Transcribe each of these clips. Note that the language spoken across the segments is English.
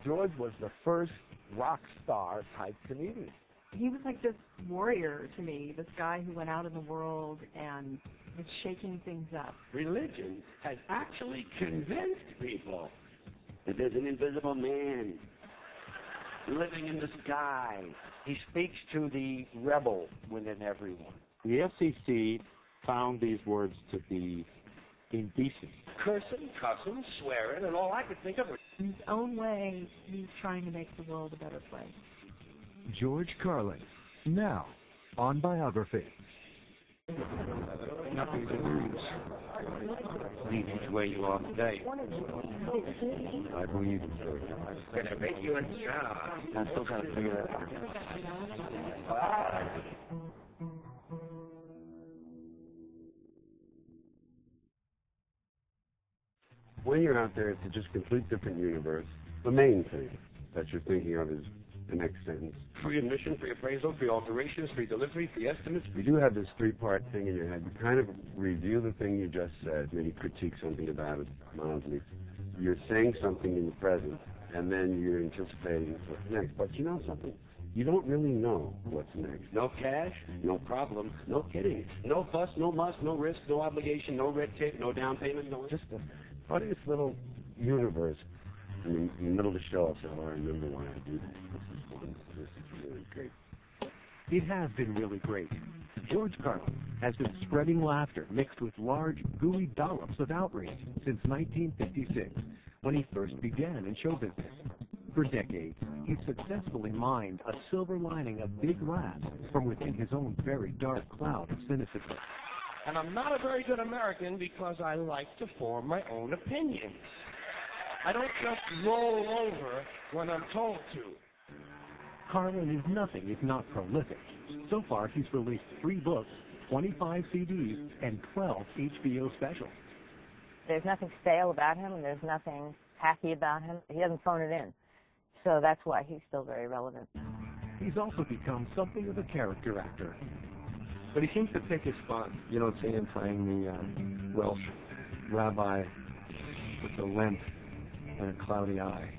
George was the first rock star type comedian. He was like this warrior to me, this guy who went out in the world and was shaking things up. Religion has actually convinced people that there's an invisible man living in the sky. He speaks to the rebel within everyone. The FCC found these words to be indecent. Cursing, cussing, swearing, and all I could think of was... In his own way, he's trying to make the world a better place. George Carlin, now on Biography. Nothing to lose. Leading to where you are today. I believe it's Going to make you a job. I'm still trying to figure that out. When you're out there, it's a just complete different universe. The main thing that you're thinking of is the next sentence. Free admission, free appraisal, free alterations, free delivery, free estimates. You do have this three-part thing in your head. You kind of review the thing you just said, maybe critique something about it mildly. You're saying something in the present, and then you're anticipating what's next. But you know something? You don't really know what's next. No cash, no problem, no kidding. No fuss, no muss, no risk, no obligation, no red tape, no down payment, no... Just the funniest little universe. In the middle of the show, I said, oh, I remember why I do this. This is one. This is really great. It has been really great. George Carlin has been spreading laughter mixed with large, gooey dollops of outrage since 1956, when he first began in show business. For decades, he's successfully mined a silver lining of big laughs from within his own very dark cloud of cynicism. And I'm not a very good American because I like to form my own opinions. I don't just roll over when I'm told to. Carlin is nothing if not prolific. So far, he's released 3 books, 25 CDs, and 12 HBO specials. There's nothing stale about him, and there's nothing hacky about him. He doesn't phone it in. So that's why he's still very relevant. He's also become something of a character actor. But he seems to pick his spot. You don't see him playing the Welsh rabbi with the limp and a cloudy eye.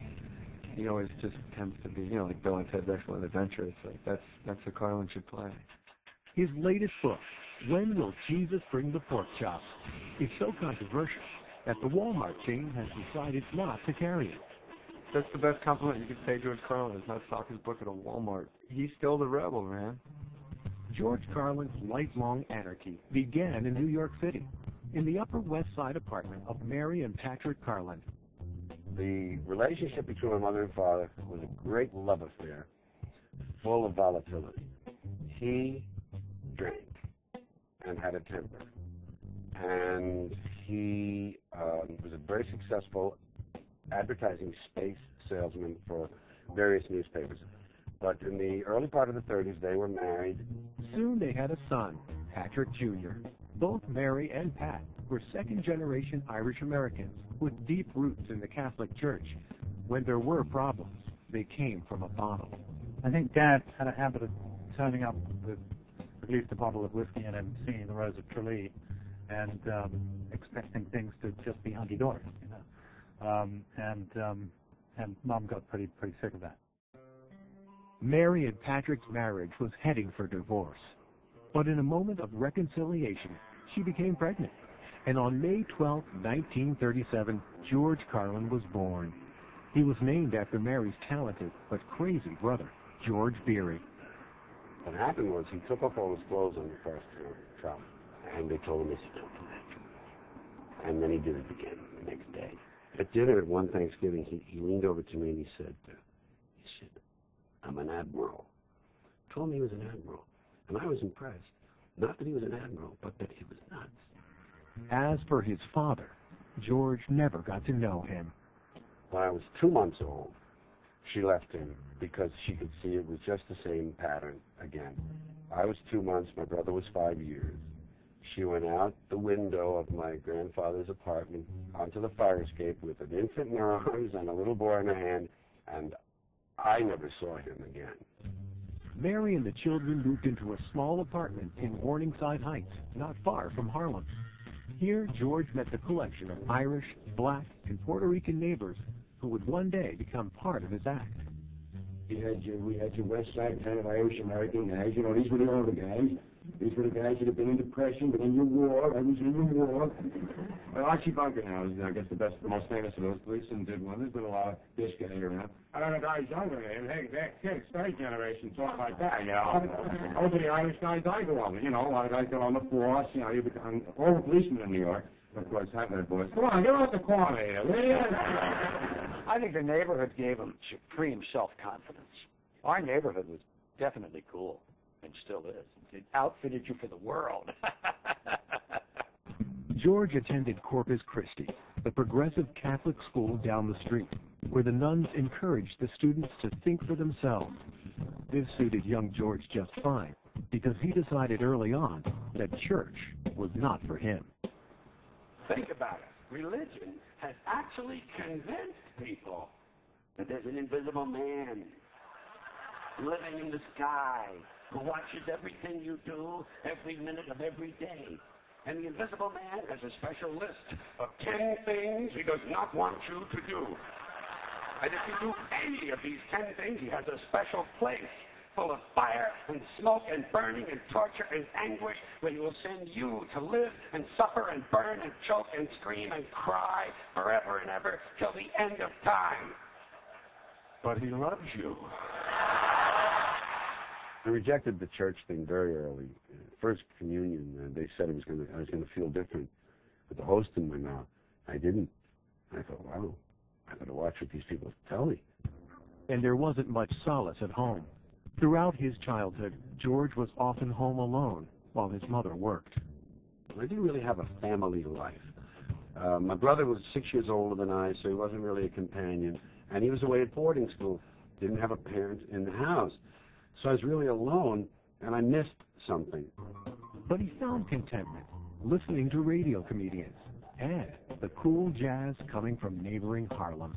He always just tends to be, like Bill and Ted's Excellent Adventure. It's like that's what Carlin should play. His latest book, When Will Jesus Bring the Pork Chops?, is so controversial that the Walmart chain has decided not to carry it. That's the best compliment you could pay George Carlin, is not stock his book at a Walmart. He's still the rebel, man. George Carlin's lifelong anarchy began in New York City, in the Upper West Side apartment of Mary and Patrick Carlin. The relationship between my mother and father was a great love affair, full of volatility. He drank and had a temper. And he was a very successful advertising space salesman for various newspapers. But in the early part of the 30s, they were married. Soon they had a son, Patrick Jr. Both Mary and Pat were second-generation Irish Americans with deep roots in the Catholic Church. When there were problems, they came from a bottle. I think Dad had a habit of turning up with at least a bottle of whiskey and then singing the Rose of Tralee and expecting things to just be hunky-dory, and Mom got pretty sick of that. Mary and Patrick's marriage was heading for divorce. But in a moment of reconciliation, she became pregnant. And on May 12, 1937, George Carlin was born. He was named after Mary's talented but crazy brother, George Beery. What happened was he took off all his clothes on the first travel, and they told him, "Don't do that." And then he did it again the next day. At dinner at one Thanksgiving, he leaned over to me and he said, "I'm an admiral." Told me he was an admiral. And I was impressed. Not that he was an admiral, but that he was nuts. As for his father, George never got to know him. When I was 2 months old, she left him because she could see it was just the same pattern again. I was 2 months, my brother was 5 years. She went out the window of my grandfather's apartment onto the fire escape with an infant in her arms and a little boy in her hand, and I never saw him again. Mary and the children moved into a small apartment in Morningside Heights, not far from Harlem. Here, George met the collection of Irish, Black, and Puerto Rican neighbors who would one day become part of his act. We had your West Side kind of Irish American guys. You know, these were the older guys. These were the guys that had been in depression, been in your war. I was in the war. Well, Archie Bunker now is, I guess, the most famous of those. Gleason did one. There's been a lot of this guy around. I don't know guys younger than him. Hey, that kids, third generation talk like that. Yeah. Those are the Irish guys I grew up with. You know, a lot of guys got on the force. You know, you become all policemen in New York. Of course, have that voice. Come on, get off the corner here, will you? I think the neighborhood gave him supreme self-confidence. Our neighborhood was definitely cool, and still is. It outfitted you for the world. George attended Corpus Christi, the progressive Catholic school down the street, where the nuns encouraged the students to think for themselves. This suited young George just fine, because he decided early on that church was not for him. Think about it. Religion has actually convinced people that there's an invisible man living in the sky who watches everything you do every minute of every day. And the invisible man has a special list of 10 things he does not want you to do. And if you do any of these 10 things, he has a special place full of fire and smoke and burning and torture and anguish, where he will send you to live and suffer and burn and choke and scream and cry forever and ever till the end of time. But he loves you. I rejected the church thing very early. First communion, they said I was going to feel different with the host in my mouth. I didn't. I thought, wow, I got to watch what these people tell me. And there wasn't much solace at home. Throughout his childhood, George was often home alone while his mother worked. I didn't really have a family life. My brother was 6 years older than I, so he wasn't really a companion. And he was away at boarding school. Didn't have a parent in the house. So I was really alone, and I missed something. But he found contentment listening to radio comedians and the cool jazz coming from neighboring Harlem.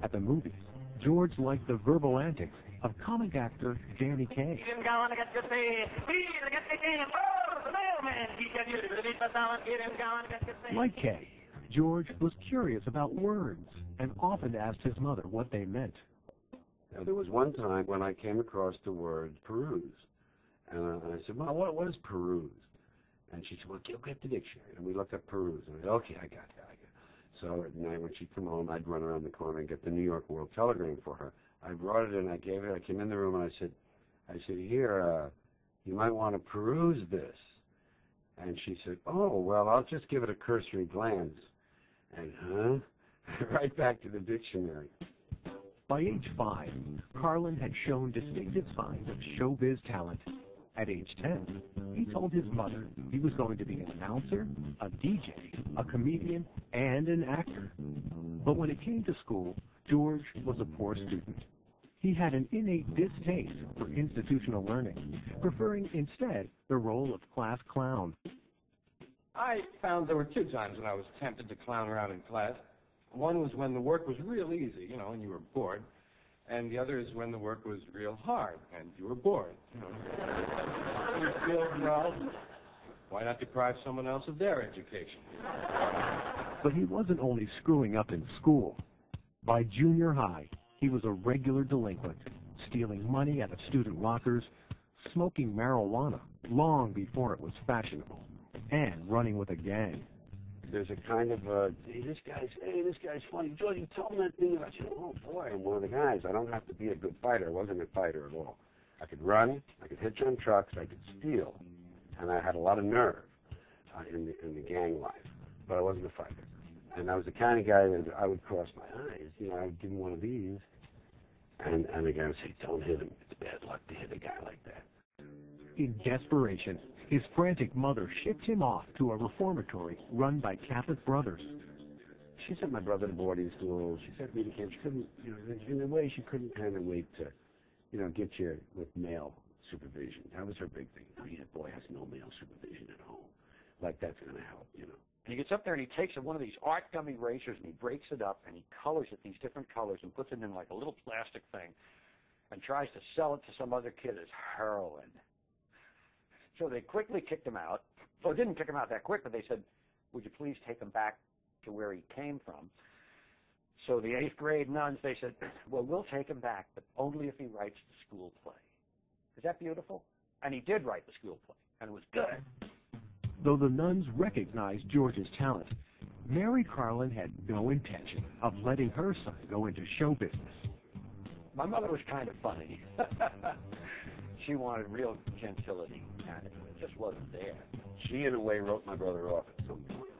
At the movies, George liked the verbal antics of comic actor Danny Kaye. Like Kaye, George was curious about words and often asked his mother what they meant. Now, there was one time when I came across the word peruse. And I said, Mom, what is peruse? And she said, well, get the dictionary. And we looked up peruse. And I said, okay, I got it. So at night when she'd come home, I'd run around the corner and get the New York World Telegram for her. I brought it and I gave it. I came in the room and I said, here, you might want to peruse this. And she said, oh, well, I'll just give it a cursory glance. And, right back to the dictionary. By age 5, Carlin had shown distinctive signs of showbiz talent. At age 10, he told his mother he was going to be an announcer, a DJ, a comedian, and an actor. But when it came to school, George was a poor student. He had an innate distaste for institutional learning, preferring instead the role of class clown. I found there were 2 times when I was tempted to clown around in class. One was when the work was real easy, and you were bored. And the other is when the work was real hard and you were bored. You feel, well, why not deprive someone else of their education? But he wasn't only screwing up in school. By junior high, he was a regular delinquent, stealing money out of student lockers, smoking marijuana long before it was fashionable, and running with a gang. There's a kind of, hey, this guy's funny. George, you told him that thing about you. Oh, boy, I'm one of the guys. I don't have to be a good fighter. I wasn't a fighter at all. I could run, I could hitch on trucks, I could steal. And I had a lot of nerve in the gang life. But I wasn't a fighter. And I was the kind of guy that I would cross my eyes. I would give him one of these. And the guy would say, don't hit him. It's bad luck to hit a guy like that. In desperation, his frantic mother shipped him off to a reformatory run by Catholic brothers. She sent my brother to boarding school. She sent me to camp. She couldn't, in a way, she couldn't kind of wait to, get you with male supervision. That was her big thing. Oh, yeah, boy has no male supervision at home. Like, that's going to help, And he gets up there and he takes one of these art gummy razors and he breaks it up and he colors it these different colors and puts it in like a little plastic thing and tries to sell it to some other kid as heroin. So they quickly kicked him out. Well, it didn't kick him out that quick, but they said, would you please take him back to where he came from? So the 8th grade nuns, they said, well, we'll take him back, but only if he writes the school play. Is that beautiful? And he did write the school play, and it was good. Though the nuns recognized George's talent, Mary Carlin had no intention of letting her son go into show business. My mother was kind of funny. She wanted real gentility, and it just wasn't there. She, in a way, wrote my brother off at some point.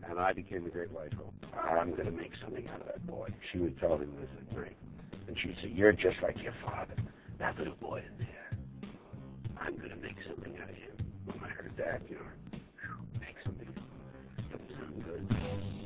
And I became the great white hope. I'm going to make something out of that boy. She would tell him this at night. And she'd say, you're just like your father. That little boy in there. I'm going to make something out of him. When I heard that, make something. It doesn't sound good.